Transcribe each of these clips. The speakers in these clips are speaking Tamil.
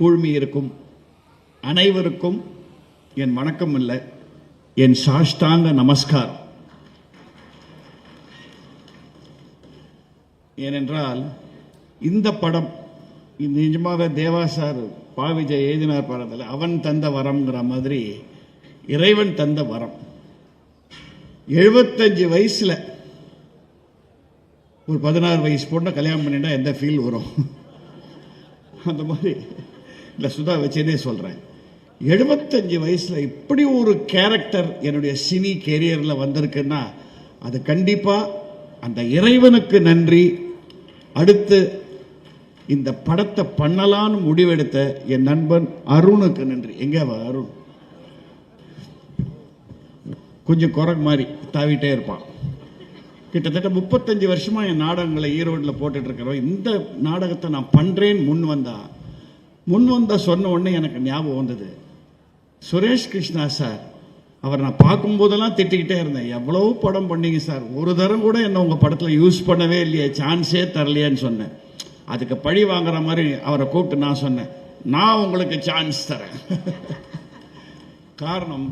கூழ்மி இருக்கும் அனைவருக்கும் என் வணக்கம் இல்லை, என் சாஷ்டாங்க நமஸ்காரம். ஏனென்றால் இந்த படம் நிஜமாக தேவா சார் பாவிஜய் எழுதினார் படத்தில், அவன் தந்த வரம்ங்கிற மாதிரி இறைவன் தந்த வரம். 75 வயசில் ஒரு 16 வயசு பொண்ணை கல்யாணம் பண்ணிட்டா எந்த ஃபீல் வரும்? அந்த மாதிரி இல்லை, சுதா வச்சேனே சொல்கிறேன். 75 வயசில் இப்படி ஒரு கேரக்டர் என்னுடைய சினி கேரியரில் வந்திருக்குன்னா அது கண்டிப்பாக அந்த இறைவனுக்கு நன்றி. அடுத்து இந்த படத்தை பண்ணலான்னு முடிவெடுத்த என் நண்பன் அருணுக்கு நன்றி. எங்கே அருண்? கொஞ்சம் குரங்கு மாதிரி தாவிட்டே இருப்பான். கிட்டத்தட்ட 35 வருஷமாக என் நாடகங்களை ஈரோட்டில் போட்டுட்ருக்கிறோம். இந்த நாடகத்தை நான் பண்ணுறேன்னு முன் வந்தா சொன்ன உடனே எனக்கு ஞாபகம் வந்தது சுரேஷ் கிருஷ்ணா சார். அவர் நான் பார்க்கும்போதெல்லாம் திட்டிக்கிட்டே இருந்தேன், எவ்வளோ படம் பண்ணீங்க சார், ஒரு தரம் கூட என்ன உங்கள் படத்தில் யூஸ் பண்ணவே இல்லையே, சான்ஸே தரலையேன்னு சொன்னேன். அதுக்கு பழி வாங்குற மாதிரி அவரை கூப்பிட்டு நான் சொன்னேன், நான் உங்களுக்கு சான்ஸ் தரேன். காரணம்,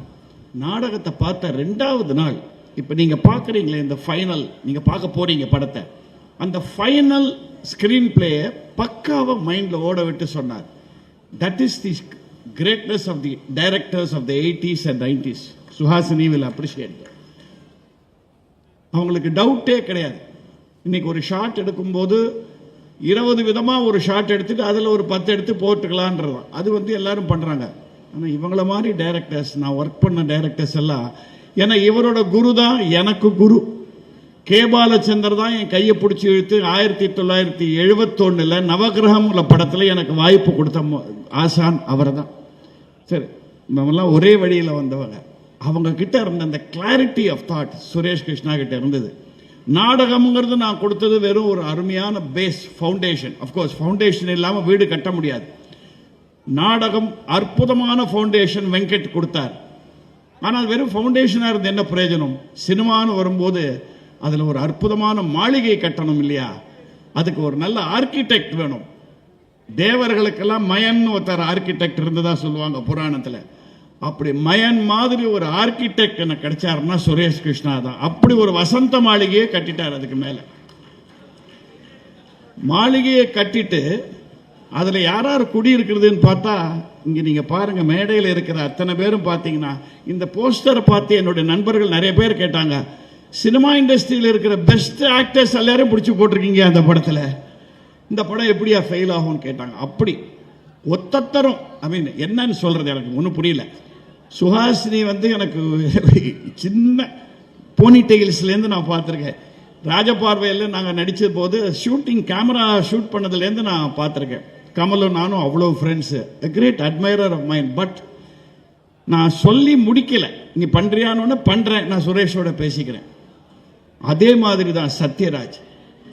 நாடகத்தை பார்த்த 2வது நாள் இப்போ நீங்கள் பார்க்குறீங்களே இந்த ஃபைனல், நீங்கள் பார்க்க போகிறீங்க படத்தை, அந்த ஃபைனல் ஸ்க்ரீன் பிளேயை பக்காவாக மைண்டில் ஓட விட்டு சொன்னார். That is the greatness of the directors of the 80s and 90s. Suhasini will appreciate that. அவங்களுக்கு டவுட்டே கிடையாது. இன்னைக்கு ஒரு ஷாட் எடுக்கும்போது 20 விதமாக ஒரு ஷாட் எடுத்துட்டு அதில் ஒரு 10 எடுத்து போட்டுக்கலான்றது அது எல்லாரும் பண்ணுறாங்க. ஆனால் இவங்கள மாதிரி டைரக்டர்ஸ், நான் ஒர்க் பண்ண டைரக்டர்ஸ் எல்லாம், ஏன்னா இவரோட குரு தான் எனக்கு குரு. கே பாலச்சந்தர் தான் என் கையை பிடிச்சி இழுத்து 1971 நவகிரகம் உள்ள படத்தில் எனக்கு வாய்ப்பு கொடுத்த ஆசான் அவர் தான். சரி, நம்மெல்லாம் ஒரே வழியில் வந்தவங்க. அவங்க கிட்ட இருந்த அந்த clarity of thought Suresh Krishna கிட்ட இருந்தது. நாடகம்ங்கிறது நான் கொடுத்தது வெறும் ஒரு அருமையான பேஸ் ஃபவுண்டேஷன். அஃப்கோர்ஸ் ஃபவுண்டேஷன் இல்லாமல் வீடு கட்ட முடியாது. நாடகம் அற்புதமான ஃபவுண்டேஷன் வெங்கட் கொடுத்தார். ஆனால் வெறும் ஃபவுண்டேஷனாக இருந்து என்ன பிரயோஜனம்? சினிமான்னு வரும்போது அதில் ஒரு அற்புதமான மாளிகை கட்டணும் இல்லையா? அதுக்கு ஒரு நல்ல ஆர்கிடெக்ட் வேணும். தேவர்களுக்கெல்லாம் மயன் ஒருத்தர் ஆர்கிடெக்ட் இருந்ததா சொல்லுவாங்க புராணத்தில். அப்படி மயன் மாதிரி ஒரு ஆர்கிடெக்ட் எனக்கு கிடைச்சாருன்னா சுரேஷ் கிருஷ்ணா தான். அப்படி ஒரு வசந்த மாளிகையை கட்டிட்டார். அதுக்கு மேலே மாளிகையை கட்டிட்டு அதில் யார் குடியிருக்கிறதுன்னு பார்த்தா, இங்கே நீங்கள் பாருங்கள், மேடையில் இருக்கிற அத்தனை பேரும் பார்த்தீங்கன்னா, இந்த போஸ்டரை பார்த்து என்னுடைய நண்பர்கள் நிறைய பேர் கேட்டாங்க, சினிமா இண்டஸ்ட்ரியில் இருக்கிற பெஸ்ட் ஆக்டர்ஸ் எல்லாரும் பிடிச்சி போட்டிருக்கீங்க அந்த படத்தில், இந்த படம் எப்படியா ஃபெயில் ஆகும்னு கேட்டாங்க. அப்படி ஒத்தத்தரும் என்னன்னு சொல்கிறது எனக்கு ஒன்றும் புரியல. சுஹாசினி எனக்கு சின்ன போனி டெயில்ஸ்லேருந்து நான் பார்த்துருக்கேன். ராஜபார்வையில் நாங்கள் நடித்த போது ஷூட்டிங் கேமரா ஷூட் பண்ணதுலேருந்து நான் பார்த்துருக்கேன். கமலும் நானும் அவ்வளோ friends, a great admirer of mine. But நான் சொல்லி முடிக்கலை, நீ பண்ணுறியான்னு பண்ணுறேன், நான் சுரேஷோட பேசிக்கிறேன். அதே மாதிரி தான் சத்யராஜ்,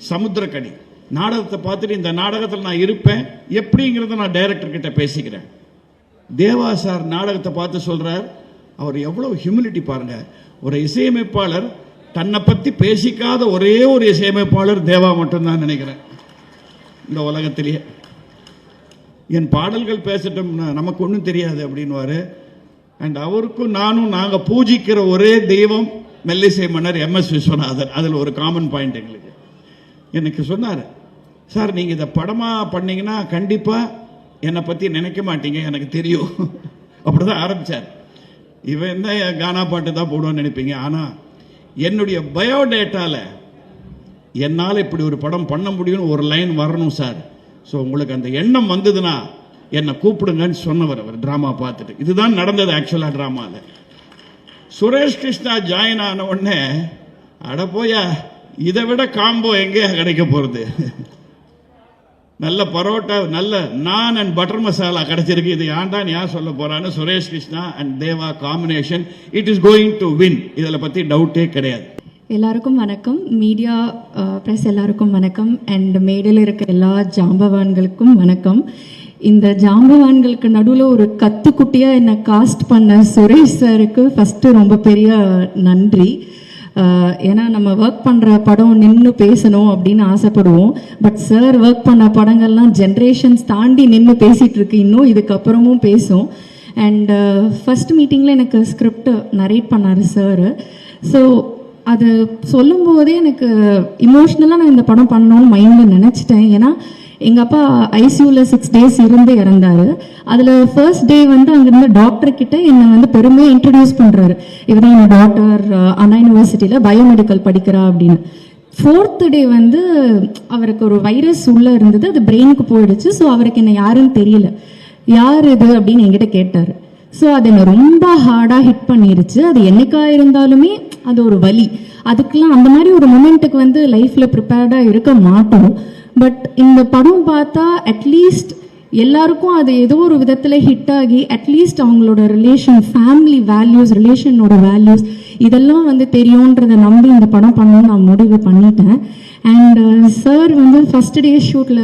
சமுத்திரக்கனி நாடகத்தை பார்த்துட்டு இந்த நாடகத்தில் நான் இருப்பேன் எப்படிங்கிறத நான் டைரக்டர் கிட்ட பேசிக்கிறேன். தேவா சார் நாடகத்தை பார்த்து சொல்கிறார், அவர் எவ்வளோ ஹியூமிலிட்டி பாருங்க. ஒரு இசையமைப்பாளர் தன்னை பற்றி பேசிக்காத ஒரே ஒரு இசையமைப்பாளர் தேவா மட்டும்தான் நினைக்கிறேன் இந்த உலகத்திலேயே. என் பாடல்கள் பேசட்டும், நமக்கு ஒன்றும் தெரியாது அப்படின்வாரு. அண்ட் அவருக்கும் நாங்கள் பூஜிக்கிற ஒரே தெய்வம் மெல்லிசை மன்னர் MS விஸ்வநாதன். அதில் ஒரு காமன் பாயிண்ட் எங்களுக்கு. எனக்கு சொன்னார், சார் நீங்கள் இதை படமாக பண்ணீங்கன்னா கண்டிப்பாக என்னை பற்றி நினைக்க மாட்டீங்க, எனக்கு தெரியும். அப்படி தான் ஆரம்பித்தார். இவன் தான் கானா பாட்டு தான் போடுவான்னு நினைப்பீங்க. ஆனால் என்னுடைய பயோடேட்டாவில் என்னால் இப்படி ஒரு படம் பண்ண முடியும்னு ஒரு லைன் வரணும் சார். ஸோ உங்களுக்கு அந்த எண்ணம் வந்ததுன்னா என்னை கூப்பிடுங்கன்னு சொன்னவர் அவர் ட்ராமா பார்த்துட்டு. இதுதான் நடந்தது ஆக்சுவலாக ட்ராமாவில். சுரேஷ் கிருஷ்ணா ஜாயின் ஆன உடனே அட போயா, இதை விட காம்போ எங்கே கிடைக்க போகிறது? நல்ல பரோட்டா, நல்ல நான் அண்ட் பட்டர் மசாலா கிடைச்சிருக்கு. இது ஏன்டான்னு யார் சொல்ல போகிறான்னு Suresh Krishna and Deva combination, it is going to win. இதில் பற்றி டவுட்டே கிடையாது. எல்லாருக்கும் வணக்கம், மீடியா ப்ரெஸ் எல்லாருக்கும் வணக்கம், அண்ட் மேடையில் இருக்க எல்லா ஜாம்பவான்களுக்கும் வணக்கம். இந்த ஜாம்பவான்களுக்கு நடுவில் ஒரு கத்துக்குட்டியாக என்னை காஸ்ட் பண்ண சுரேஷ் சாருக்கு ஃபஸ்ட்டு ரொம்ப பெரிய நன்றி. ஏன்னா நம்ம ஒர்க் பண்ணுற படம் நின்று பேசணும் அப்படின்னு ஆசைப்படுவோம். பட் சார் ஒர்க் பண்ண படங்கள்லாம் ஜென்ரேஷன்ஸ் தாண்டி நின்று பேசிகிட்டு இருக்கு, இன்னும் இதுக்கப்புறமும் பேசும். அண்ட் ஃபஸ்ட் மீட்டிங்கில் எனக்கு ஸ்கிரிப்ட் நரேட் பண்ணார் சார். ஸோ அது சொல்லும்போதே எனக்கு இமோஷ்னலாக நான் இந்த படம் பண்ணணும்னு மைண்டில் நினச்சிட்டேன். ஏன்னா எங்கள் அப்பா ஐசியூவில் 6 days இருந்து இறந்தார். அதில் ஃபர்ஸ்ட் டே வந்து அங்கேருந்து டாக்டர்கிட்ட என்னை வந்து பெருமையாக இன்ட்ரடியூஸ் பண்ணுறாரு. இவர் தான் என்னோட டாக்டர் அண்ணா யூனிவர்சிட்டியில் பயோமெடிக்கல் படிக்கிறா அப்படின்னு. 4th day வந்து அவருக்கு ஒரு வைரஸ் உள்ளே இருந்தது, அது பிரெயினுக்கு போயிடுச்சு. ஸோ அவருக்கு என்ன யாருன்னு தெரியல. யார் இது அப்படின்னு என்கிட்ட கேட்டார். ஸோ அது என்னை ரொம்ப ஹார்டாக ஹிட் பண்ணிருச்சு. அது என்னைக்கா இருந்தாலுமே அது ஒரு வலி. அதுக்கெலாம் அந்த மாதிரி ஒரு மொமெண்ட்டுக்கு வந்து லைஃப்பில் ப்ரிப்பேர்டாக இருக்க மாட்டோம். பட் இந்த படம் பார்த்தா அட்லீஸ்ட் எல்லாருக்கும் அது ஏதோ ஒரு விதத்தில் ஹிட் ஆகி அட்லீஸ்ட் அவங்களோட ரிலேஷன், ஃபேமிலி வேல்யூஸ், ரிலேஷனோட வேல்யூஸ் இதெல்லாம் வந்து தெரியுன்றதை நம்பி இந்த படம் பண்ணணும்னு நான் முடிவு பண்ணிட்டேன். அண்ட் சார் வந்து ஃபஸ்ட் டே ஷூட்டில்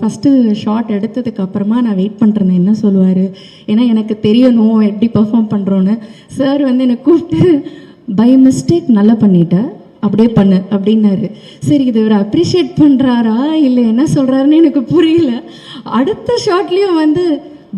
ஃபஸ்ட்டு ஷாட் எடுத்ததுக்கு அப்புறமா நான் வெயிட் பண்ணுறேன் என்ன சொல்லுவார், ஏன்னா எனக்கு தெரியணும் எப்படி பெர்ஃபார்ம் பண்ணுறோன்னு. சார் வந்து என்னை கூப்பிட்டு பை மிஸ்டேக் நல்லா பண்ணிட்டேன், அப்படியே பண்ணு அப்படின்னாரு. சரி, இது இவர் அப்ரிஷியேட் பண்ணுறாரா இல்லை என்ன சொல்கிறாருன்னு எனக்கு புரியல. அடுத்த ஷாட்லேயும் வந்து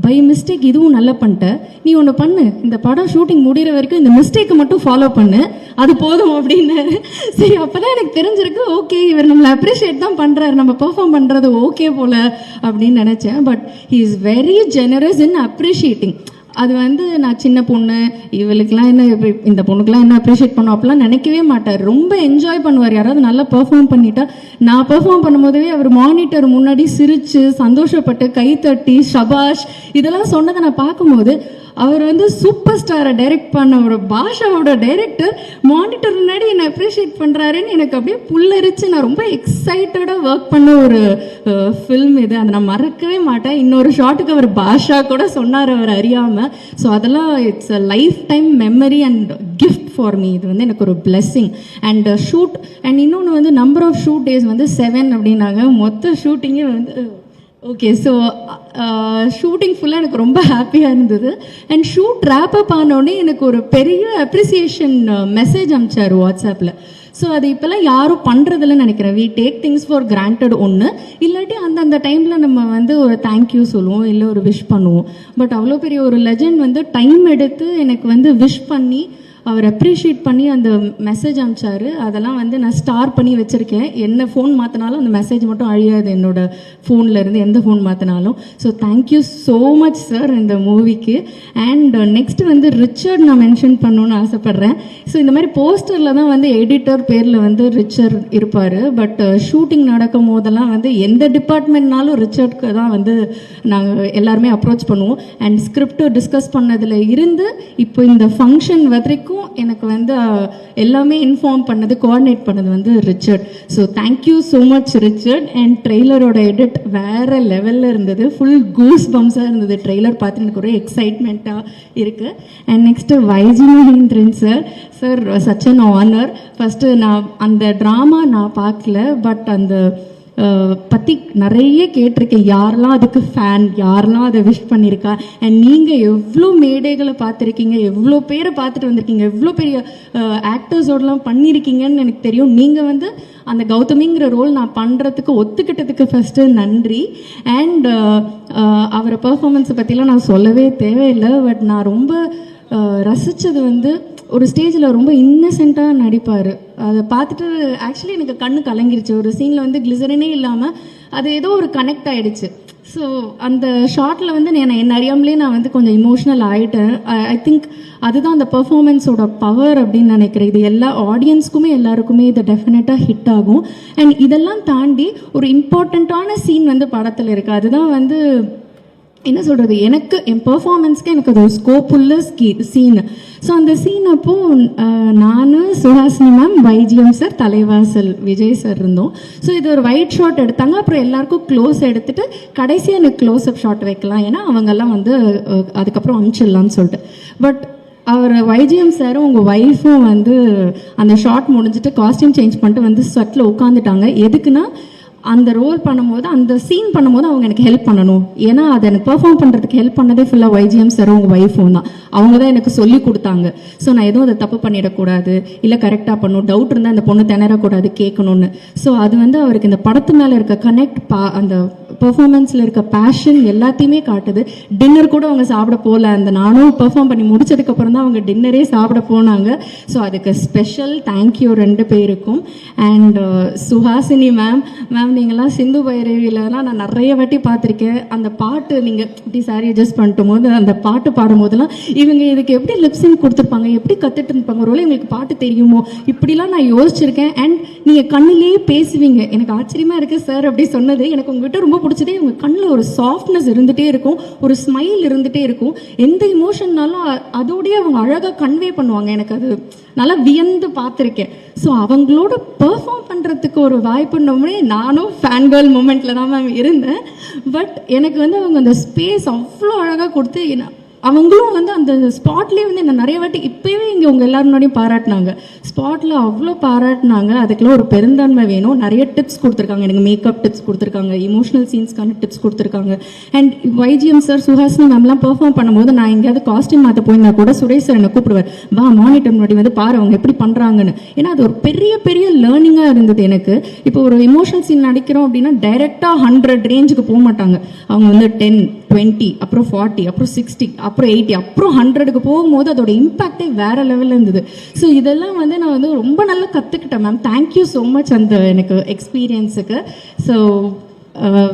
பை மிஸ்டேக் இதுவும் நல்லா பண்ணிட்ட, நீ ஒன்று பண்ணு, இந்த படம் ஷூட்டிங் முடிகிற வரைக்கும் இந்த மிஸ்டேக்கை மட்டும் ஃபாலோ பண்ணு, அது போதும் அப்படின்னாரு. சரி, அப்போ தான் எனக்கு தெரிஞ்சிருக்கு, ஓகே இவர் நம்மளை அப்ரிஷியேட் தான் பண்ணுறாரு, நம்ம பெர்ஃபார்ம் பண்ணுறது ஓகே போல் அப்படின்னு நினச்சேன். But he is very generous in appreciating. அது வந்து நான் சின்ன பொண்ணு, இவளுக்கெலாம் என்ன, இந்த பொண்ணுக்கெலாம் என்ன அப்ரிஷியேட் பண்ணும் அப்படிலாம் நினைக்கவே மாட்டார். ரொம்ப என்ஜாய் பண்ணுவார். யாராவது நல்லா பெர்ஃபார்ம் பண்ணிட்டா, நான் பெர்ஃபார்ம் பண்ணும்போதவே அவர் மானிட்டர் முன்னாடி சிரித்து சந்தோஷப்பட்டு கைத்தட்டி ஷபாஷ் இதெல்லாம் சொன்னதை நான் பார்க்கும்போது, அவர் வந்து சூப்பர் ஸ்டாரை டைரக்ட் பண்ண ஒரு பாஷாவோட டைரக்டர் மானிட்டர் முன்னாடி என்னை அப்ரிஷியேட் பண்ணுறாருன்னு எனக்கு அப்படியே புல்லரிச்சு நான் ரொம்ப எக்ஸைட்டடாக ஒர்க் பண்ண ஒரு ஃபில்ம் இது. அதை நான் மறக்கவே மாட்டேன். இன்னொரு ஷாட்டுக்கு அவர் பாஷா கூட சொன்னார் அவர் அறியாமல். ஸோ அதெல்லாம் it's a life time memory and gift for me. இது வந்து எனக்கு ஒரு பிளெஸ்ஸிங். அண்ட் ஷூட் அண்ட் இன்னொன்று வந்து நம்பர் ஆஃப் ஷூட் டேஸ் வந்து 7 அப்படின்னாங்க. மொத்த ஷூட்டிங்கே வந்து ஓகே. ஸோ ஷூட்டிங் ஃபுல்லாக எனக்கு ரொம்ப ஹாப்பியாக இருந்தது. அண்ட் ஷூட் ரேப் அப் ஆனோடனே எனக்கு ஒரு பெரிய அப்ரிசியேஷன் மெசேஜ் அனுப்பிச்சார் வாட்ஸ்அப்பில். ஸோ அது இப்போல்லாம் யாரும் பண்ணுறதில்லன்னு நினைக்கிறேன். We take things for granted ஒன்று, இல்லாட்டி அந்தந்த டைமில் நம்ம வந்து ஒரு தேங்க்யூ சொல்லுவோம், இல்லை ஒரு விஷ் பண்ணுவோம். பட் அவ்வளோ பெரிய ஒரு லெஜண்ட் வந்து டைம் எடுத்து எனக்கு வந்து விஷ் பண்ணி அவர் அப்ரிஷியேட் பண்ணி அந்த மெசேஜ் அனுப்பிச்சாரு. அதெல்லாம் வந்து நான் ஸ்டார் பண்ணி வச்சுருக்கேன். என்ன ஃபோன் மாற்றினாலும் அந்த மெசேஜ் மட்டும் அழியாது என்னோட ஃபோனில் இருந்து, எந்த ஃபோன் மாற்றினாலும். So thank you so much sir இந்த மூவிக்கு. அண்ட் நெக்ஸ்ட் வந்து ரிச்சர்ட் நான் மென்ஷன் பண்ணணுன்னு ஆசைப்பட்றேன். ஸோ இந்த மாதிரி போஸ்டரில் தான் வந்து எடிட்டர் பேரில் வந்து ரிச்சர்ட் இருப்பார். பட் ஷூட்டிங் நடக்கும் போதெல்லாம் வந்து எந்த டிபார்ட்மெண்ட்னாலும் ரிச்சர்ட்க்கு தான் வந்து நாங்கள் எல்லாருமே அப்ரோச் பண்ணுவோம். அண்ட் ஸ்கிரிப்ட் டிஸ்கஸ் பண்ணதில் இருந்து இப்போ இந்த ஃபங்க்ஷன் வரைக்கும் எனக்கு வந்து எல்லாமே இன்ஃபார்ம் பண்ணது, கோஆர்டினேட் பண்ணது வந்து Richard. So thank you so much Richard. And ட்ரெய்லரோட எடிட் வேறு லெவலில் இருந்தது. ஃபுல் கூஸ் பம்ஸாக இருந்தது. ட்ரெய்லர் பார்த்து எனக்கு ஒரே எக்ஸைட்மெண்ட்டாக இருக்குது. And next YG Mahendran sir. Sir such an honour. First நான் அந்த ட்ராமா நான் பார்க்கல, பட் அந்த பற்றி நிறைய கேட்டிருக்கேன். யாரெல்லாம் அதுக்கு ஃபேன், யாரெல்லாம் அதை விஷ் பண்ணியிருக்கா. அண்ட் நீங்கள் எவ்வளோ மேடைகளை பார்த்துருக்கீங்க, எவ்வளோ பேரை பார்த்துட்டு வந்திருக்கீங்க, எவ்வளோ பெரிய ஆக்டர்ஸோடலாம் பண்ணியிருக்கீங்கன்னு எனக்கு தெரியும். நீங்கள் வந்து அந்த கௌதமிங்கிற ரோல் நான் பண்ணுறதுக்கு ஒத்துக்கிட்டதுக்கு ஃபஸ்ட்டு நன்றி. அண்ட் அவரை பர்ஃபார்மன்ஸை பற்றிலாம் நான் சொல்லவே தேவையில்லை. பட் நான் ரொம்ப ரசித்தது வந்து ஒரு ஸ்டேஜில் ரொம்ப இன்னசென்ட்டாக நடிப்பார். அதை பார்த்துட்டு ஆக்சுவலி எனக்கு கண்ணு கலங்கிருச்சு. ஒரு சீனில் வந்து கிளிசரினே இல்லாமல் அது ஏதோ ஒரு கனெக்ட் ஆகிடுச்சு. ஸோ அந்த ஷார்ட்டில் வந்து என்ன அறியாமலே நான் வந்து கொஞ்சம் இமோஷ்னல் ஆகிட்டேன். ஐ திங்க் அதுதான் அந்த பெர்ஃபார்மன்ஸோட பவர் அப்படின்னு நினைக்கிறேன். இது எல்லா ஆடியன்ஸ்க்குமே எல்லாருக்குமே இது டெஃபினட்டாக ஹிட் ஆகும். அண்ட் இதெல்லாம் தாண்டி ஒரு இம்பார்ட்டண்ட்டான சீன் வந்து படத்தில் இருக்குது. அதுதான் வந்து என்ன சொல்கிறது, எனக்கு என் பெர்ஃபார்மன்ஸ்க்கு எனக்கு அது ஒரு ஸ்கோப் உள்ள சீனு. ஸோ அந்த சீன் அப்போது நான், சுஹாசினி மேம், வைஜிஎம் சார், தலைவாசல் விஜய் சார் இருந்தோம். ஸோ இது ஒரு ஒயிட் ஷாட் எடுத்தாங்க. அப்புறம் எல்லாருக்கும் க்ளோஸ் எடுத்துகிட்டு கடைசியாக எனக்கு க்ளோஸ்அப் ஷாட் வைக்கலாம், ஏன்னா அவங்கெல்லாம் வந்து அதுக்கப்புறம் அனுப்பிச்சிடலான்னு சொல்லிட்டு. பட் அவர் வைஜிஎம் சாரும் உங்கள் ஒய்ஃபும் வந்து அந்த ஷாட் முடிஞ்சிட்டு காஸ்டியூம் சேஞ்ச் பண்ணிட்டு வந்து ஸ்வெட்டில் உட்காந்துட்டாங்க. எதுக்குன்னா அந்த ரோல் பண்ணும்போது அந்த சீன் பண்ணும்போது அவங்க எனக்கு ஹெல்ப் பண்ணணும். ஏன்னா அதை எனக்கு பெர்ஃபார்ம் பண்ணுறதுக்கு ஹெல்ப் பண்ணதே ஃபுல்லாக வைஜிஎம் சார் அவங்க ஒய்ஃபும் தான். அவங்க தான் எனக்கு சொல்லி கொடுத்தாங்க. ஸோ நான் எதுவும் அதை தப்பு பண்ணிடக்கூடாது, இல்லை கரெக்டாக பண்ணணும், டவுட் இருந்தால் இந்த பொண்ணு திணறக்கூடாது கேட்கணும்னு. ஸோ அது வந்து அவருக்கு இந்த படத்து மேலே இருக்க கனெக்ட் அந்த பெர்ஃபார்மன்ஸில் இருக்க பேஷன் எல்லாத்தையுமே காட்டுது. டின்னர் கூட அவங்க சாப்பிட போகல, அந்த நானும் பெர்ஃபார்ம் பண்ணி முடிச்சதுக்கப்புறம் தான் அவங்க டின்னரே சாப்பிட போனாங்க. ஸோ அதுக்கு ஸ்பெஷல் தேங்க்யூ 2 பேருக்கும். அண்ட் சுஹாசினி மேம் நீங்கள்லாம் சிந்து பைரவிலலாம் நான் நிறைய வாட்டி பார்த்துருக்கேன். அந்த பாட்டு நீங்கள் இப்படி சாரி அட்ஜஸ்ட் பண்ணிட்டும் போது அந்த பாட்டு பாடும்போதெல்லாம் இவங்க இதுக்கு எப்படி லிப்ஸிங் கொடுத்துருப்பாங்க, எப்படி கற்றுட்டு இருப்பாங்க, ஒருவேளை எங்களுக்கு பாட்டு தெரியுமோ, இப்படிலாம் நான் யோசிச்சிருக்கேன். அண்ட் நீங்கள் கண்ணிலேயே பேசுவீங்க, எனக்கு ஆச்சரியமாக இருக்குது சார் அப்படி சொன்னது. எனக்கு உங்ககிட்ட ரொம்ப பிடிச்சதே உங்கள் கண்ணில் ஒரு சாஃப்ட்னஸ் இருந்துகிட்டே இருக்கும், ஒரு ஸ்மைல் இருந்துகிட்டே இருக்கும். எந்த இமோஷன்னாலும் அதோடய அவங்க அழகாக கன்வே பண்ணுவாங்க. எனக்கு அது நல்லா வியந்து பார்த்துருக்கேன். ஸோ அவங்களோட பெர்ஃபார்ம் பண்ணுறதுக்கு ஒரு வாய்ப்புன்னோடனே நானும் ஃபேன் கேர்ள் மூமெண்ட்டில் தான் மேம் இருந்தேன். பட் எனக்கு வந்து அவங்க அந்த ஸ்பேஸ் அவ்வளோ அழகாக கொடுத்து அவங்களும் வந்து அந்த ஸ்பாட்லேயே வந்து என்ன நிறைய வாட்டி இப்போவே இங்கே உங்கள் எல்லாரும் முன்னாடியும் பாராட்டினாங்க. ஸ்பாட்டில் அவ்வளோ பாராட்டினாங்க. அதுக்கெல்லாம் ஒரு பெருந்தன்மை வேணும். நிறைய டிப்ஸ் கொடுத்துருக்காங்க, எனக்கு மேக்கப் டிப்ஸ் கொடுத்துருக்காங்க, இமோஷனல் சீன்ஸ்க்கான டிப்ஸ் கொடுத்துருக்காங்க. அண்ட் வைஜிஎம் சார், சுஹாசினி மேம்லாம் பெர்ஃபார்ம் பண்ணும்போது நான் எங்கேயாவது காஸ்டியூம் மாற்ற போயிருந்தா கூட சுரேஷ் சார் என்னை கூப்பிடுவார், வா மானிட்டர் முன்னாடி வந்து பாரு அவங்க எப்படி பண்ணுறாங்கன்னு. ஏன்னா அது ஒரு பெரிய பெரிய லேர்னிங்காக இருந்தது எனக்கு. இப்போ ஒரு இமோஷனல் சீன் நடிக்கிறோம் அப்படின்னா டைரெக்டாக 100 ரேஞ்சுக்கு போக மாட்டாங்க. அவங்க வந்து 10, 20, அப்புறம் 40, அப்புறம் 60, அப்புறம் 80, அப்புறம் 100க்கு போகும்போது அதோட இம்பாக்டே வேற லெவலில் இருந்தது. ஸோ இதெல்லாம் வந்து நான் வந்து ரொம்ப நல்லா கற்றுக்கிட்டேன் மேம். தேங்க்யூ ஸோ மச் அந்த எனக்கு எக்ஸ்பீரியன்ஸுக்கு. ஸோ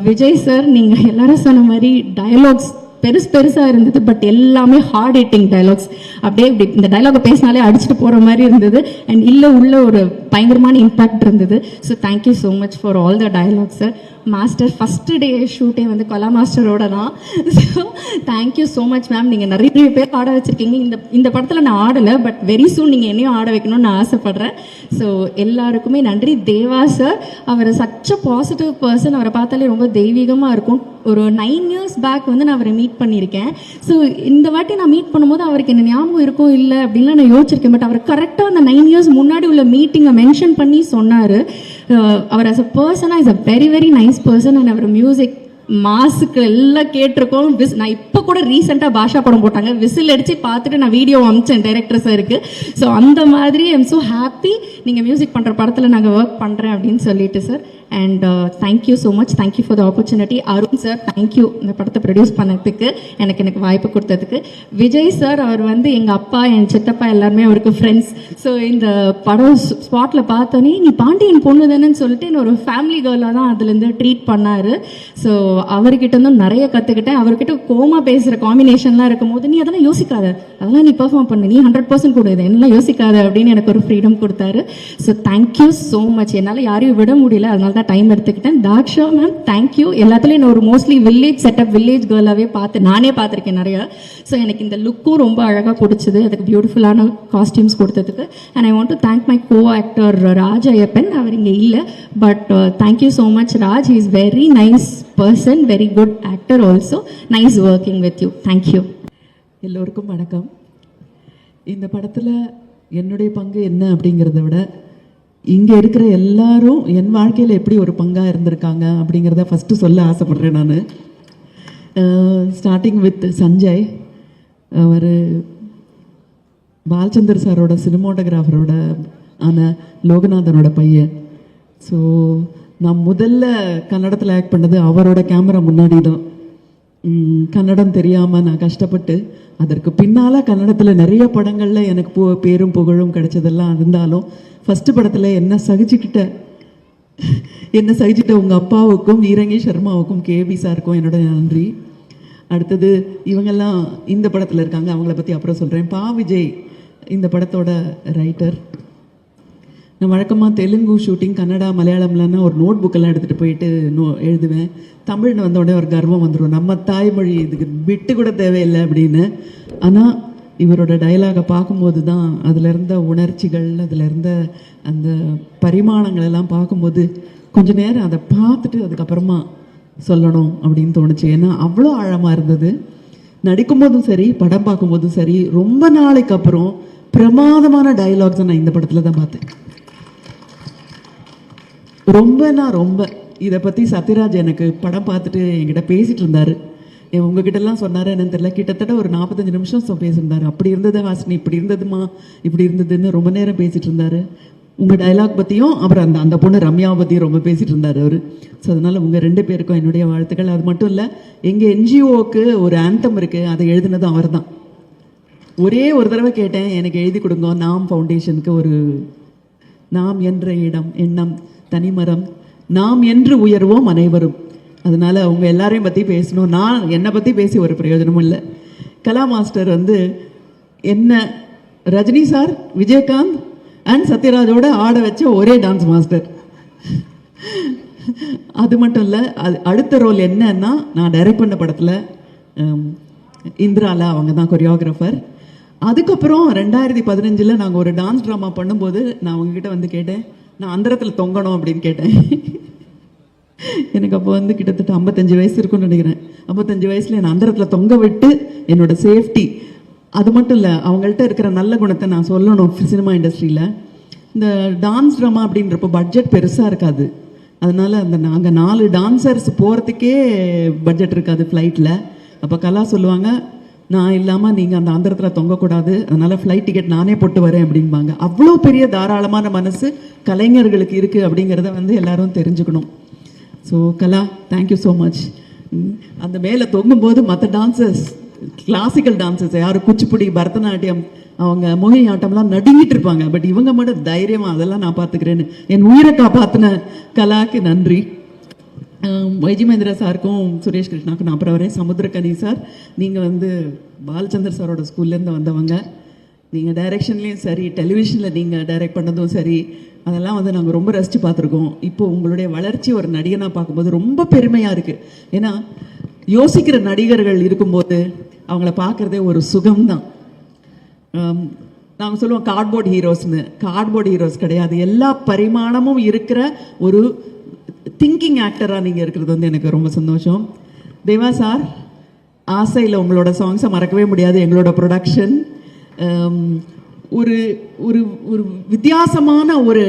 விஜய் சார், நீங்கள் எல்லாரும் சொன்ன மாதிரி டயலாக்ஸ் பெருசாக இருந்தது. பட் எல்லாமே ஹார்ட் ஹிட்டிங் டைலாக்ஸ். அப்படியே இப்படி இந்த டைலாகை பேசினாலே அடிச்சுட்டு போகிற மாதிரி இருந்தது. அண்ட் உள்ள ஒரு பயங்கரமான இம்பாக்ட் இருந்தது. So thank you so much for all the dialogues sir. Master first day ஷூட்டே வந்து கலா மாஸ்டரோட தான். So thank you so much ma'am. நீங்கள் நிறைய பேர் ஆட வச்சுருக்கீங்க. இந்த படத்தில் நான் ஆடலை, பட் வெரி சூன் நீங்கள் என்னையும் ஆட வைக்கணும்னு நான் ஆசைப்பட்றேன். ஸோ எல்லாருக்குமே நன்றி. தேவா சார், அவர் சச் அ பாசிட்டிவ் பர்சன். அவரை பார்த்தாலே ரொம்ப தெய்வீகமாக இருக்கும். ஒரு 9 இயர்ஸ் பேக் வந்து நான் அவரை மீட் பண்ணியிருக்கேன். ஸோ இந்த வாட்டி நான் மீட் பண்ணும்போது அவருக்கு என்ன ஞாபகம் இருக்கும் இல்லை அப்படின்லாம் நான் யோசிச்சிருக்கேன். பட் அவர் கரெக்டாக அந்த 9 இயர்ஸ் முன்னாடி உள்ள மீட்டிங்கை மென்ஷன் பண்ணி சொன்னார். அவர் ஆஸ் அ பர்சனாக is a very very nice person. And அவர் மியூசிக் மாசுக்கு எல்லாம் கேட்டிருக்கோம். நான் இப்போ கூட ரீசெண்டாக பாஷா படம் போட்டாங்க, விசில் அடித்து பார்த்துட்டு நான் வீடியோ அமிச்சேன் டைரக்டர் சாருக்கு. ஸோ அந்த மாதிரி ஐம் ஸோ ஹாப்பி நீங்கள் மியூசிக் பண்ணுற படத்தில் நாங்கள் ஒர்க் பண்ணுறேன் அப்படின்னு சொல்லிட்டு sir. And thank you so much. Thank you for the opportunity. Arun sir, thank you இந்த படத்தை ப்ரொடியூஸ் பண்ணதுக்கு, எனக்கு வாய்ப்பு கொடுத்ததுக்கு. விஜய் சார், அவர் வந்து எங்கள் அப்பா, என் சித்தப்பா எல்லாருமே அவருக்கு ஃப்ரெண்ட்ஸ். ஸோ இந்த படம் ஸ்பாட்டில் பார்த்தோன்னே நீ பாண்டியன் பொண்ணு தானேன்னு சொல்லிட்டு என்ன ஒரு ஃபேமிலி கேர்லாக தான் அதுலேருந்து ட்ரீட் பண்ணார். ஸோ அவர்கிட்ட இருந்தும் நிறைய கற்றுக்கிட்டேன். அவர்கிட்ட கோமா பேசுகிற காம்பினேஷன்லாம் இருக்கும் போது நீ அதெல்லாம் யோசிக்காத, அதெல்லாம் நீ பெர்ஃபார்ம் பண்ணு, நீ 100% கொடு, என்னெல்லாம் யோசிக்காத அப்படின்னு எனக்கு ஒரு ஃப்ரீடம் கொடுத்தாரு. So thank you so much. என்னால் யாரையும் விட முடியல, அதனால தான் டைம் எடுத்துக்கிட்டேன். Daksha ma'am, thank you. எல்லாத்துலேயும் நான் ஒரு மோஸ்ட்லி வில்லேஜ் செட்டப், வில்லேஜ் கேர்லாகவே நானே பார்த்துருக்கேன் நிறையா. ஸோ எனக்கு இந்த லுக்கும் ரொம்ப அழகாக பிடிச்சது, அதுக்கு பியூட்டிஃபுல்லான காஸ்டியூம்ஸ் கொடுத்ததுக்கு. And I want to thank my co actor Raj Aiyappan. அவர் இங்கே இல்லை, but thank you so much Raj. He is very nice person, very good actor also. Nice working with you. Thank you. எல்லோருக்கும் வணக்கம். இந்த படத்தில் என்னுடைய பங்கு என்ன அப்படிங்கிறத விட இங்கே இருக்கிற எல்லாரும் என் வாழ்க்கையில் எப்படி ஒரு பங்காக இருந்திருக்காங்க அப்படிங்கிறத ஃபஸ்ட்டு சொல்ல ஆசைப்பட்றேன் நான். Starting with Sanjay. அவர் பாலச்சந்தர் சாரோட சினிமாட்டோகிராஃபரோட ஆன லோகநாதனோட பையன். ஸோ நான் முதல்ல கன்னடத்தில் ஆக்ட் பண்ணது அவரோட கேமரா முன்னாடி தான். கன்னடம் தெரியாமல் நான் கஷ்டப்பட்டு, அதற்கு பின்னால் கன்னடத்தில் நிறைய படங்களில் எனக்கு பேரும் புகழும் கிடைச்சதெல்லாம் இருந்தாலும் ஃபஸ்ட்டு படத்தில் என்ன சகிச்சுக்கிட்ட உங்கள் அப்பாவுக்கும் ஈரங்கி சர்மாவுக்கும் கேபி சாருக்கும் என்னோட நன்றி. அடுத்தது இவங்கெல்லாம் இந்த படத்தில் இருக்காங்க, அவங்கள பற்றி அப்புறம் சொல்கிறேன். பா விஜய் இந்த படத்தோட ரைட்டர். நான் வழக்கமாக தெலுங்கு ஷூட்டிங், கன்னடா, மலையாளம்லன்னா ஒரு நோட் புக்கெல்லாம் எடுத்துகிட்டு போயிட்டு எழுதுவேன். தமிழ்னு வந்த உடனே ஒரு கர்வம் வந்துடும், நம்ம தாய்மொழி இதுக்கு விட்டு கூட தேவையில்லை அப்படின்னு. ஆனால் இவரோட டைலாகை பார்க்கும்போது தான் அதில் இருந்த உணர்ச்சிகள், அதில் இருந்த அந்த பரிமாணங்கள் எல்லாம் பார்க்கும்போது கொஞ்சம் நேரம் அதை பார்த்துட்டு அதுக்கப்புறமா சொல்லணும் அப்படின்னு தோணுச்சு. ஏன்னா அவ்வளோ ஆழமாக இருந்தது. நடிக்கும்போதும் சரி, படம் பார்க்கும்போதும் சரி, ரொம்ப நாளைக்கு அப்புறம் பிரமாதமான டைலாக்ஸை நான் இந்த படத்தில் தான் பார்த்தேன். ரொம்ப இதை பற்றி சத்யராஜ் எனக்கு படம் பார்த்துட்டு என்கிட்ட பேசிகிட்டு இருந்தார். உங்ககிட்டலாம் சொன்னார் என்னன்னு தெரியல, கிட்டத்தட்ட ஒரு 45 நிமிஷம் பேசியிருந்தார். அப்படி இருந்தது ஹாசினி, இப்படி இருந்ததுமா, இப்படி இருந்ததுன்னு ரொம்ப நேரம் பேசிகிட்டு இருந்தார். உங்கள் டைலாக் பற்றியும் அப்புறம் அந்த பொண்ணு ரம்யாவை பற்றியும் ரொம்ப பேசிகிட்டு இருந்தார் அவர். ஸோ அதனால் உங்கள் 2 பேருக்கும் என்னுடைய வாழ்த்துக்கள். அது மட்டும் இல்லை, எங்கள் என்ஜிஓவுக்கு ஒரு ஆந்தம் இருக்குது, அதை எழுதினதும் அவர் தான். ஒரே ஒரு தடவை கேட்டேன், எனக்கு எழுதி கொடுங்க நாம் ஃபவுண்டேஷனுக்கு ஒரு நாம் என்ற இடம் எண்ணம் தனிமரம் நாம் என்று உயர்வோம் அனைவரும். அதனால் அவங்க எல்லாரையும் பற்றி பேசணும். நான் என்னை பற்றி பேசி ஒரு பிரயோஜனமும் இல்லை. கலா மாஸ்டர் வந்து என்ன ரஜினி சார், விஜயகாந்த் அண்ட் சத்யராஜோட ஆட வச்ச ஒரே டான்ஸ் மாஸ்டர். அது மட்டும் இல்லை, அது அடுத்த ரோல் என்னன்னா, நான் டைரக்ட் பண்ண படத்தில் இந்திராலா அவங்க தான் கொரியோகிராஃபர். அதுக்கப்புறம் 2015 நாங்கள் ஒரு டான்ஸ் ட்ராமா பண்ணும்போது நான் அவங்கக்கிட்ட வந்து கேட்டேன், நான் அந்தரத்தில் தொங்கணும் அப்படின்னு கேட்டேன். எனக்கு அப்போ வந்து கிட்டத்தட்ட 55 வயசு இருக்குன்னு நினைக்கிறேன். 55 வயசில் என்னை அந்தரத்தில் தொங்க விட்டு என்னோட சேஃப்டி, அது மட்டும் இல்லை அவங்கள்ட்ட இருக்கிற நல்ல குணத்தை நான் சொல்லணும். சினிமா இண்டஸ்ட்ரியில் இந்த டான்ஸ் ட்ராமா அப்படின்றப்போ பட்ஜெட் பெருசாக இருக்காது. அதனால் நாங்கள் 4 டான்சர்ஸ் போகிறதுக்கே பட்ஜெட் இருக்காது ஃப்ளைட்டில். அப்போ கலா சொல்லுவாங்க, நான் இல்லாமல் நீங்கள் அந்த அந்தரத்தில் தொங்கக்கூடாது, அதனால் ஃப்ளைட் டிக்கெட் நானே போட்டு வரேன் அப்படிம்பாங்க. அவ்வளோ பெரிய தாராளமான மனசு கலைஞர்களுக்கு இருக்குது அப்படிங்கிறத வந்து எல்லாரும் தெரிஞ்சுக்கணும். ஸோ கலா, தேங்க்யூ ஸோ மச். அந்த மேலே தொங்கும்போது மற்ற டான்சர்ஸ், கிளாசிக்கல் டான்சர்ஸ் யாரும் குச்சிப்புடி, பரதநாட்டியம், அவங்க மோகினி ஆட்டம்லாம் நடுங்கிட்டு இருப்பாங்க. பட் இவங்க மட்டும் தைரியமாக அதெல்லாம் நான் பார்த்துக்கிறேன்னு என் உயிரை காப்பாற்றின கலாக்கு நன்றி. வைஜி மகேந்திரா சாருக்கும் சுரேஷ் கிருஷ்ணாவுக்கும் நான் அப்புறம் வரேன். சமுத்திரக்கனி சார், நீங்கள் வந்து பாலச்சந்தர் சாரோட ஸ்கூல்லேருந்து வந்தவங்க. நீங்கள் டைரெக்ஷன்லேயும் சரி, டெலிவிஷனில் நீங்கள் டைரக்ட் பண்ணதும் சரி, அதெல்லாம் வந்து நாங்கள் ரொம்ப ரசித்து பார்த்துருக்கோம். இப்போது உங்களுடைய வளர்ச்சி ஒரு நடிகனாக பார்க்கும்போது ரொம்ப பெருமையாக இருக்குது. ஏன்னா யோசிக்கிற நடிகர்கள் இருக்கும்போது அவங்கள பார்க்குறதே ஒரு சுகம்தான். நாங்கள் சொல்லுவோம் கார்ட்போர்ட் ஹீரோஸ்னு. கார்ட்போர்ட் ஹீரோஸ் கிடையாது, எல்லா பரிமாணமும் இருக்கிற ஒரு திங்கிங் ஆக்டராக நீங்கள் இருக்கிறது வந்து எனக்கு ரொம்ப சந்தோஷம். தேவா சார், ஆசையில் உங்களோட சாங்ஸை மறக்கவே முடியாது. எங்களோட ப்ரொடக்ஷன் ஒரு ஒரு ஒரு வித்தியாசமான ஒரு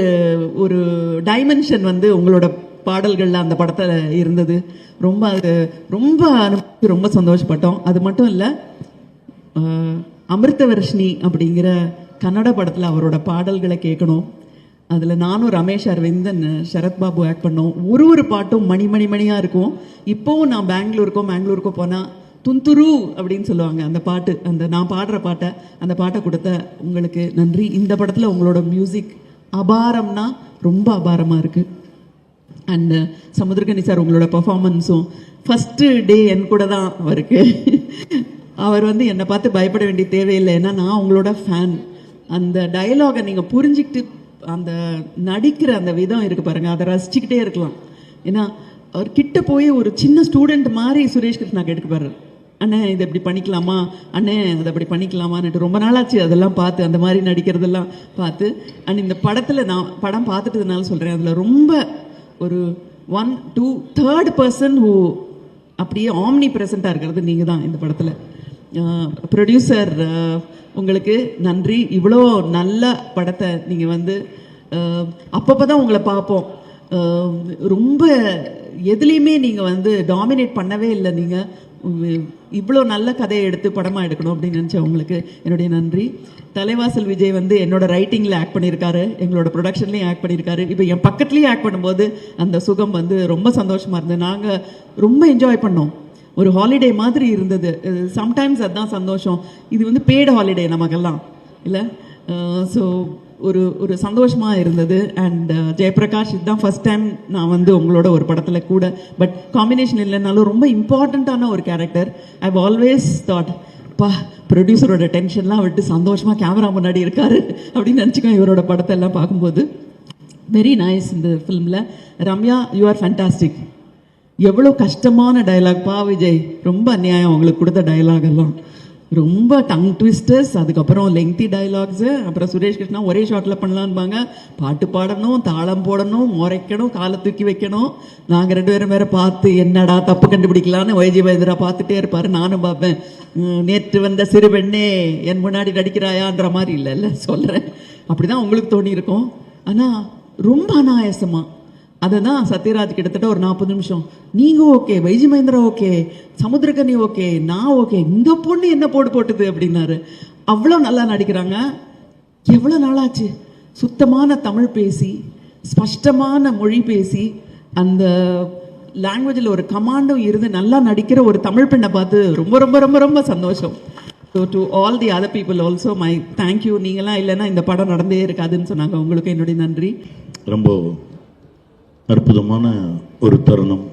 ஒரு டைமென்ஷன் வந்து உங்களோட பாடல்களில் அந்த படத்தில் இருந்தது. ரொம்ப அது ரொம்ப அனுபவித்து ரொம்ப சந்தோஷப்பட்டோம். அது மட்டும் இல்லை, அமிர்தவர்ஷினி அப்படிங்கிற கன்னட படத்தில் அவரோட பாடல்களை கேட்கணும். அதில் நானும் ரமேஷ் அரவிந்தன், சரத்பாபு ஆக்ட் பண்ணோம். ஒரு பாட்டும் மணியாக இருக்கும். இப்போவும் நான் பெங்களூருக்கோ போனால் துந்துரு அப்படின்னு சொல்லுவாங்க அந்த பாட்டு, அந்த நான் பாடுற பாட்டை, அந்த பாட்டை கொடுத்த உங்களுக்கு நன்றி. இந்த படத்தில் உங்களோட மியூசிக் அபாரம்னா ரொம்ப அபாரமாக இருக்குது. அண்ட் சமுத்திரகனி சார், உங்களோட பர்ஃபார்மன்ஸும் ஃபஸ்ட்டு டே என் கூட தான் அவருக்கு. அவர் வந்து என்னை பார்த்து பயப்பட வேண்டிய தேவையில்லை, ஏன்னா நான் உங்களோட ஃபேன். அந்த டயலாகை நீங்கள் புரிஞ்சுக்கிட்டு அந்த நடிக்கிற அந்த விதம் இருக்குது பாருங்கள், அதை ரசிச்சுக்கிட்டே இருக்கலாம். ஏன்னா அவர் கிட்ட போய் ஒரு சின்ன ஸ்டூடெண்ட் மாதிரி சுரேஷ் கிருஷ்ணா கேட்டுப்பாரு, அண்ணே இதை இப்படி பண்ணிக்கலாமா, அண்ணே அதை அப்படி பண்ணிக்கலாமான்னுட்டு. ரொம்ப நாளாச்சு அதெல்லாம் பார்த்து, அந்த மாதிரி நடிக்கிறதெல்லாம் பார்த்து. அண்ட் இந்த படத்தில் நான் படம் பார்த்துட்டதுனால சொல்கிறேன், அதில் ரொம்ப ஒரு 1, 2, 3rd பர்சன் ஹூ அப்படியே ஆம்னி ப்ரெசண்ட்டாக இருக்கிறது நீங்கள் தான் இந்த படத்தில். ப்ரொடியூசர், உங்களுக்கு நன்றி. இவ்வளோ நல்ல படத்தை நீங்கள் வந்து அப்பப்போ தான் உங்களை பார்ப்போம். ரொம்ப எதுலேயுமே நீங்கள் வந்து டாமினேட் பண்ணவே இல்லை. நீங்கள் இவ்வளோ நல்ல கதையை எடுத்து படமாக எடுக்கணும் அப்படின்னு நினச்சேன். உங்களுக்கு என்னுடைய நன்றி. தலைவாசல் விஜய் வந்து என்னோட ரைட்டிங்கில் ஆக்ட் பண்ணியிருக்காரு, எங்களோட ப்ரொடக்ஷன்லேயும் ஆக்ட் பண்ணியிருக்காரு. இப்போ என் பக்கத்துலேயும் ஆக்ட் பண்ணும்போது அந்த சுகம் வந்து ரொம்ப சந்தோஷமாக இருந்தது. நாங்கள் ரொம்ப என்ஜாய் பண்ணோம். ஒரு ஹாலிடே மாதிரி இருந்தது. சம்டைம்ஸ் அதுதான் சந்தோஷம். இது வந்து பெய்டு ஹாலிடே நமக்கெல்லாம் இல்லை. ஸோ ஒரு சந்தோஷமாக இருந்தது. அண்ட் ஜெயபிரகாஷ், இதுதான் ஃபஸ்ட் டைம் நான் வந்து உங்களோட ஒரு படத்தில் கூட, பட் காம்பினேஷன் இல்லைனாலும் ரொம்ப இம்பார்ட்டண்ட்டான ஒரு character. I have always thought, ப்ரொடியூசரோட டென்ஷன்லாம் விட்டு சந்தோஷமாக கேமரா முன்னாடி இருக்காரு அப்படின்னு நினச்சிக்கோங்க இவரோட படத்தை எல்லாம் பார்க்கும்போது. Very nice. இந்த ஃபிலிமில் ரம்யா, யூ ஆர் ஃபேண்டாஸ்டிக். எவ்வளோ கஷ்டமான டைலாக் விஜய், ரொம்ப அநியாயம் அவங்களுக்கு கொடுத்த டைலாக் எல்லாம். ரொம்ப டங் ட்விஸ்டர்ஸ், அதுக்கப்புறம் லெங்தி டைலாக்ஸு. அப்புறம் சுரேஷ் கிருஷ்ணா ஒரே ஷாட்டில் பண்ணலான்பாங்க, பாட்டு பாடணும், தாளம் போடணும், முறைக்கணும், காலை தூக்கி வைக்கணும். நாங்கள் 2 பேரும் வேற பார்த்து என்னடா தப்பு கண்டுபிடிக்கலான்னு வைஜி மகேந்திரா பார்த்துட்டே இருப்பார். நானும் பார்ப்பேன், நேற்று வந்த சிறு பெண்ணே என் முன்னாடி நடிக்கிறாயான்ற மாதிரி இல்லை சொல்கிறேன். அப்படி தான் உங்களுக்கு தோணி இருக்கும். ஆனால் ரொம்ப அனாயாசமாக அதை தான் சத்யராஜ் கிட்டத்தட்ட ஒரு 40 நிமிஷம் நீங்க okay, YG Mahendra okay, Samuthirakani okay, நான் ஓகே, இந்த பொண்ணு என்ன போட்டுது அப்படின்னாரு. அவ்வளோ நல்லா நடிக்கிறாங்க. எவ்வளோ நாளாச்சு சுத்தமான தமிழ் பேசி, ஸ்பஷ்டமான மொழி பேசி, அந்த லாங்குவேஜில் ஒரு கமாண்டும் இருந்து நல்லா நடிக்கிற ஒரு தமிழ் பெண்ணை பார்த்து ரொம்ப ரொம்ப ரொம்ப ரொம்ப சந்தோஷம். So to all the other people also my thank you. நீங்களாம் இல்லைன்னா இந்த படம் நடந்தே இருக்காதுன்னு சொன்னாங்க. உங்களுக்கு என்னுடைய நன்றி. ரொம்ப அற்புதமான ஒரு தருணம்.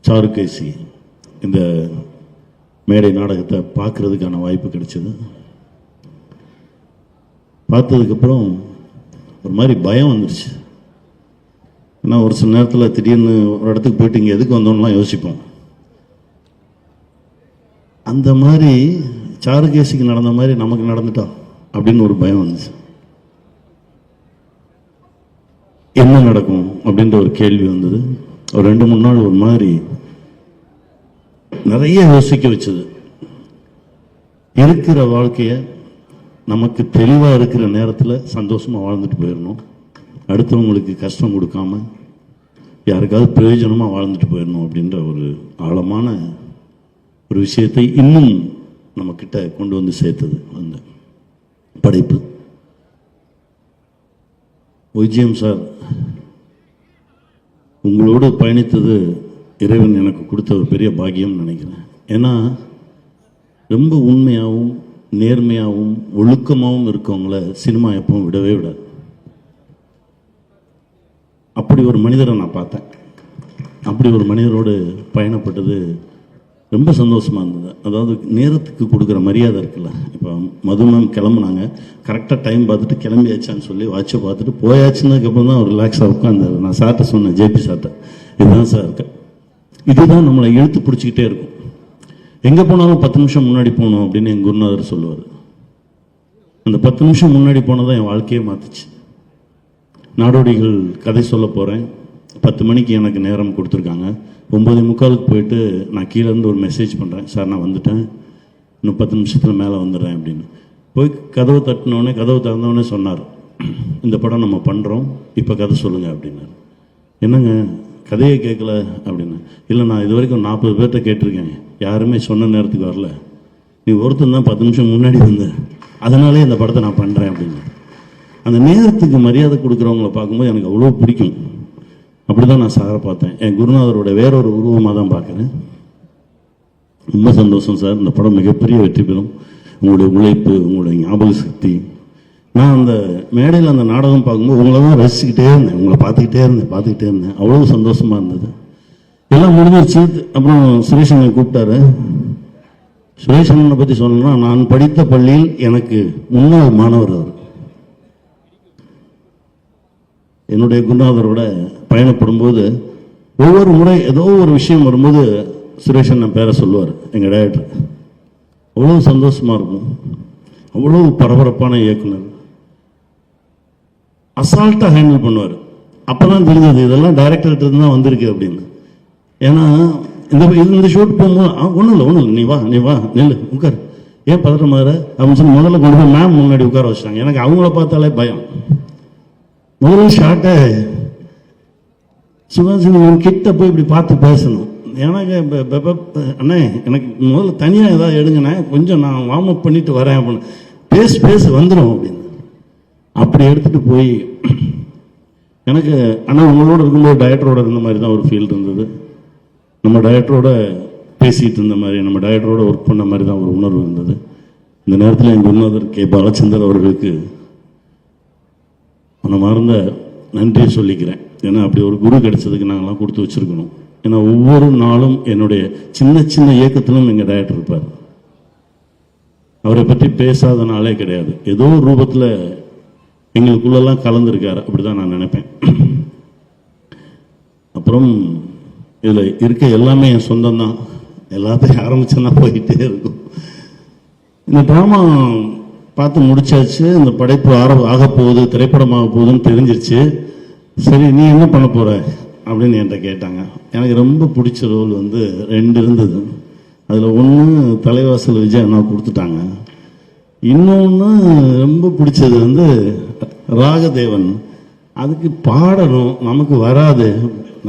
சாருகேசி இந்த மேடை நாடகத்தை பார்க்கறதுக்கான வாய்ப்பு கிடைச்சது. பார்த்ததுக்கப்புறம் ஒரு மாதிரி பயம் வந்துருச்சு. ஏன்னா ஒரு சில நேரத்தில் திடீர்னு ஒரு இடத்துக்கு போயிட்டு இங்கே எதுக்கு வந்தோம்லாம் யோசிப்போம். அந்த மாதிரி சாருகேசிக்கு நடந்த மாதிரி நமக்கு நடந்துட்டா அப்படின்னு ஒரு பயம் வந்துச்சு. என்ன நடக்கும் அப்படின்ற ஒரு கேள்வி வந்தது. ஒரு 2-3 நாள் ஒரு மாதிரி நிறைய யோசிக்க வச்சது. இருக்கிற வாழ்க்கையை நமக்கு தெளிவாக இருக்கிற நேரத்தில் சந்தோஷமாக வாழ்ந்துட்டு போயிடணும். அடுத்தவங்களுக்கு கஷ்டம் கொடுக்காம யாருக்காவது பிரயோஜனமாக வாழ்ந்துட்டு போயிடணும் அப்படின்ற ஒரு ஆழமான ஒரு விஷயத்தை இன்னும் நம்மக்கிட்ட கொண்டு வந்து சேர்த்தது அந்த படைப்பு. ஒய்ஜிஎம் சார், உங்களோடு பயணித்தது இறைவன் எனக்கு கொடுத்த ஒரு பெரிய பாக்கியம்னு நினைக்கிறேன். ஏன்னா ரொம்ப உண்மையாகவும் நேர்மையாகவும் ஒழுக்கமாகவும் இருக்கவங்கள சினிமா எப்பவும் விடவே விடாது. அப்படி ஒரு மனிதரை நான் பார்த்தேன். அப்படி ஒரு மனிதரோடு பயணப்பட்டது ரொம்ப சந்தோஷமாக இருந்தது. அதாவது நேரத்துக்கு கொடுக்குற மரியாதை இருக்குல்ல. இப்போ மதுமம் கிளம்புனாங்க, கரெக்டாக டைம் பார்த்துட்டு கிளம்பியாச்சான்னு சொல்லி வாட்சை பார்த்துட்டு போயாச்சுன்னதுக்கப்புறம் தான் ஒரு ரிலாக்ஸாக உட்காந்தாரு. நான் சார்ட்ட சொன்னேன், ஜேபி சார்ட்ட, இதுதான் சார் இருக்க, இதுதான் நம்மளை இழுத்து பிடிச்சிக்கிட்டே இருக்கும். எங்கே போனாலும் 10 நிமிஷம் முன்னாடி போகணும் அப்படின்னு என் குருநாதர் சொல்லுவார். அந்த 10 நிமிஷம் முன்னாடி போனதான் என் வாழ்க்கையே மாற்றுச்சு. நாடோடிகள் கதை சொல்ல போகிறேன். 10 மணிக்கு எனக்கு நேரம் கொடுத்துருக்காங்க. 9:45 போயிட்டு நான் கீழேருந்து ஒரு மெசேஜ் பண்ணுறேன், சார் நான் வந்துட்டேன், இன்னும் 10 நிமிஷத்தில் மேலே வந்துடுறேன் அப்படின்னு. போய் கதவை தட்டினோடனே, கதவை திறந்தோடனே சொன்னார், இந்த படம் நம்ம பண்ணுறோம், இப்போ கதை சொல்லுங்கள் அப்படின்னாரு. என்னங்க கதையை கேட்கல அப்படின்னு. இல்லை, நான் இது வரைக்கும் 40 பேர்கிட்ட கேட்டிருக்கேன், யாருமே சொன்ன நேரத்துக்கு வரல, நீ ஒருத்தன் தான் 10 நிமிஷம் முன்னாடி வந்த, அதனாலே இந்த படத்தை நான் பண்ணுறேன் அப்படின்னு. அந்த நேரத்துக்கு மரியாதை கொடுக்குறவங்கள பார்க்கும்போது எனக்கு அவ்வளோ பிடிக்கும். அப்படி தான் நான் சாரை பார்த்தேன். என் குருநாதரோட வேறொரு உருவமாக தான் பார்க்குறேன். ரொம்ப சந்தோஷம் சார். இந்த படம் மிகப்பெரிய வெற்றி பெறும். உங்களுடைய உழைப்பு, உங்களுடைய ஞாபக சக்தி. நான் அந்த மேடையில் அந்த நாடகம் பார்க்கும்போது உங்களை தான் ரசிச்சுக்கிட்டே இருந்தேன், உங்களை பார்த்துக்கிட்டே இருந்தேன். அவ்வளோ சந்தோஷமாக இருந்தது. எல்லாம் முடிஞ்சிருச்சு. அப்புறம் சுரேஷ் அண்ணன் கூப்பிட்டாரு. சுரேஷ் அண்ணனை பற்றி சொல்லணும்னா, நான் படித்த பள்ளியில் எனக்கு முன்னாள் மாணவர் அவர். என்னுடைய குருநாதரோட பயணப்படும் போது ஒவ்வொரு முறை ஏதோ ஒரு விஷயம் வரும்போது சுரேஷ் அண்ணன் பேரை சொல்லுவார் எங்கள் டைரக்டர். அவ்வளோ சந்தோஷமாக இருக்கும். அவ்வளோ பரபரப்பான இயக்குனர். அசால்ட்டாக ஹேண்டில் பண்ணுவார். அப்போ தான் தெரிஞ்சது இதெல்லாம் டைரக்டர்கிட்ட இருந்து தான் வந்திருக்கு அப்படின்னு. ஏன்னா இந்த ஷூட் போகும்போது ஒன்றும் இல்லை, நீ வா நெல் உட்கார், ஏன் பதட்டம் மாதிரி அப்படின்னு சொல்லி முதல்ல கொண்டு போய் மேம் முன்னாடி உட்கார வச்சிட்டாங்க. எனக்கு அவங்கள பார்த்தாலே பயம். முதல்ல ஷார்ட்டை சுகாசினி கிட்ட போய் இப்படி பார்த்து பேசணும். எனக்கு அண்ணே எனக்கு முதல்ல தனியாக ஏதாவது எடுங்கண்ணே, கொஞ்சம் நான் வார்ம் அப் பண்ணிட்டு வரேன் அப்படின்னு. பேசு வந்துடும் அப்படின்னு. அப்படி எடுத்துகிட்டு போய் எனக்கு ஆனால் உங்களோட இருக்கும்போது டைரக்டரோட இருந்த மாதிரி தான் ஒரு ஃபீல் இருந்தது. நம்ம டைரக்டரோட பேசிகிட்டு இருந்த மாதிரி, நம்ம டைரக்டரோட ஒர்க் பண்ண மாதிரி தான் ஒரு உணர்வு இருந்தது. இந்த நேரத்தில் என் குருநாதர் கே பாலச்சந்தர் அவர்களுக்கு மனமார்ந்த நன்றியை சொல்லிக்கிறேன். ஏன்னா அப்படி ஒரு குரு கிடைச்சதுக்கு நாங்கள்லாம் கொடுத்து வச்சுருக்கணும். ஏன்னா ஒவ்வொரு நாளும் என்னுடைய சின்ன சின்ன இயக்கத்திலும் எங்கள் டைரக்டர் இருப்பார். அவரை பற்றி பேசாத நாளே கிடையாது. ஏதோ ஒரு ரூபத்தில் எங்களுக்குள்ளெல்லாம் கலந்துருக்காரு, அப்படி தான் நான் நினைப்பேன். அப்புறம் இதில் இருக்க எல்லாமே என் சொந்தம் தான். எல்லாத்தையும் ஆரம்பிச்சேன்னா போயிட்டே இருக்கும். இந்த ட்ராமா பார்த்து முடிச்சாச்சு. இந்த படைப்பு ஆக போகுது, திரைப்படமாக போகுதுன்னு தெரிஞ்சிருச்சு. சரி, நீ என்ன பண்ண போகிற அப்படின்னு என்கிட்ட கேட்டாங்க. எனக்கு ரொம்ப பிடிச்ச ரோல் வந்து 2 இருந்தது. அதில் ஒன்று தலைவாசல் விஜய் அண்ணா கொடுத்துட்டாங்க. இன்னொன்று ரொம்ப பிடிச்சது வந்து ராகதேவன். அதுக்கு பாடணும், நமக்கு வராது,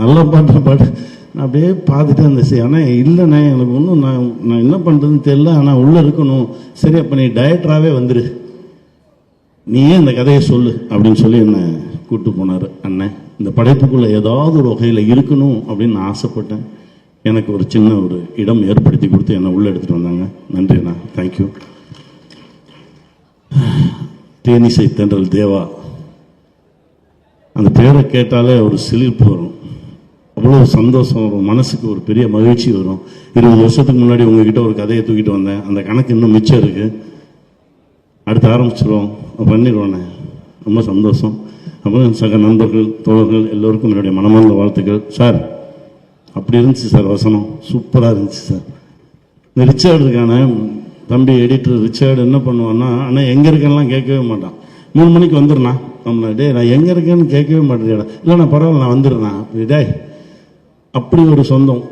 நல்ல பாட்டு பாடு. நான் அப்படியே பார்த்துட்டு இருந்தேன். ஆனால் இல்லைண்ணே எனக்கு ஒன்றும் நான் என்ன பண்ணுறதுன்னு தெரியல, ஆனால் உள்ளே இருக்கணும். சரி, அப்போ நீ டைரக்டராகவே வந்துரு, நீயே இந்த கதையை சொல்லு அப்படின்னு சொல்லி என்னை கூப்பிட்டு போனார் அண்ணன். இந்த படைப்புக்குள்ளே ஏதாவது ஒரு வகையில் இருக்கணும் அப்படின்னு நான் ஆசைப்பட்டேன். எனக்கு ஒரு சின்ன ஒரு இடம் ஏற்படுத்தி கொடுத்து என்னை உள்ளே எடுத்துகிட்டு வந்தாங்க. நன்றிண்ணா, தேங்க்யூ. தேனிசை தென்றல் தேவா, அந்த பேரை கேட்டாலே ஒரு சிலிர்ப்பு வரும், அவ்வளோ சந்தோஷம் வரும், மனசுக்கு ஒரு பெரிய மகிழ்ச்சி வரும். 20 வருஷத்துக்கு முன்னாடி உங்ககிட்ட ஒரு கதையை தூக்கிட்டு வந்தேன், அந்த கணக்கு இன்னும் மிச்சம் இருக்குது, அடுத்து ஆரம்பிச்சிடுவோம், பண்ணிடுவோண்ணே. ரொம்ப சந்தோஷம். அப்புறம் சக நண்பர்கள் தோழர்கள் எல்லோருக்கும் என்னுடைய மனமார்ந்த வாழ்த்துக்கள். சார் அப்படி இருந்துச்சு சார், வசனம் சூப்பராக இருந்துச்சு சார். இந்த ரிச்சர்டு இருக்கான தம்பி எடிட்டர் ரிச்சர்டு என்ன பண்ணுவான்னா, ஆனால் எங்கே இருக்கேன்லாம் கேட்கவே மாட்டான். 3 மணிக்கு வந்துடுண்ணா, நம்ம டே நான் எங்கே இருக்கேன்னு கேட்கவே மாட்டேன். இல்லை நான் பரவாயில்ல நான் வந்துடுறேன் டே. அப்படி ஒரு சொந்தம்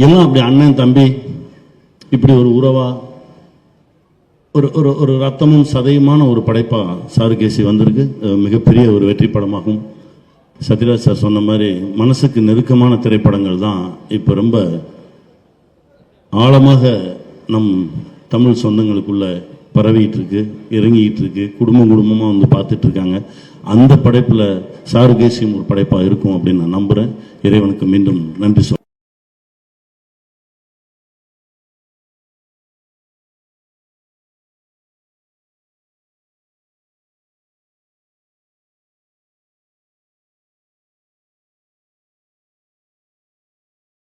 எல்லாம் அப்படி அண்ணன் தம்பி இப்படி ஒரு உறவா ஒரு ஒரு ஒரு ரத்தமும் சதையுமான ஒரு படைப்பாக சாருகேசி வந்திருக்கு. மிகப்பெரிய ஒரு வெற்றி படமாகும். சத்யராஜ் சார் சொன்ன மாதிரி மனசுக்கு நெருக்கமான திரைப்படங்கள் தான் இப்போ ரொம்ப ஆழமாக நம் தமிழ் சொந்தங்களுக்குள்ள பரவிட்டு இருக்கு, இறங்கிட்டு இருக்கு, குடும்பமாக வந்து பார்த்துட்டு இருக்காங்க. அந்த படைப்பில் சாருகேசியும் ஒரு படைப்பாக இருக்கும் அப்படின்னு நான் நம்புகிறேன். இறைவனுக்கு மீண்டும் நன்றி சொல்றேன்.